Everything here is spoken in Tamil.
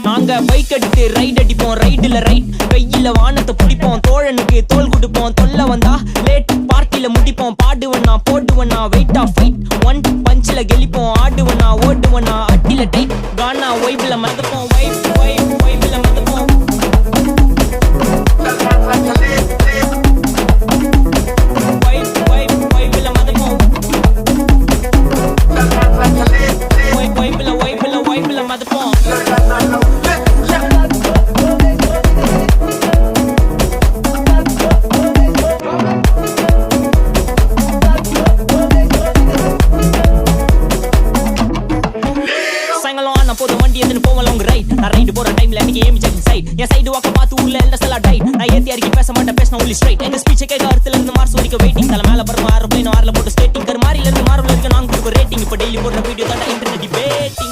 நாங்க பைக் எடுத்து ரைட் அடிப்போம், ரைடுல ரைட் கையில வானத்தை பிடிப்போம், தோழனுக்கு தோல் கொடுப்போம், தொல்ல வந்தா லேட் பார்ட்டில முடிப்போம், பாடுவனா போடுவனா வெயிட் ஆஃப் ஃபைட் ஒன் பஞ்சில கெளிப்போம், ஆடுவனா ஓடுவனா அட்டில டைட் கானா வைப்ல மதப்போம், வைப்ல மதப்போம், வைப்ல மதப்போம், வைப்ல மதப்போம். போதும் வண்டி எதுன்னு போவலாம் உங்க ரைட் நான் ரைடு போற டைம்ல எனக்கு ஏமி செக் சைட் என் சைடு வாக்க பார்த்து ஊர்ல எல்லாம் செல்லா டைட் நான் ஏத்தி அடிக்கி பேச மாட்டேன் பேசினா ஒன்லி ஸ்ட்ரைட் எங்க ஸ்பீச் கேட்க அர்த்தல இருந்து மார்ஸ் வரைக்கும் வெயிட்டிங் தலை மேல பரமா ஆறு பிளேன் ஆறுல போட்டு ஸ்கேட்டிங் கர் மாரில இருந்து மார்வல இருக்கு நாங்க கொடுக்க ரேட்டிங் இப்போ டெய்லி போடுற வீடியோ தான் இன்டர்நெட் டிபேட்டிங்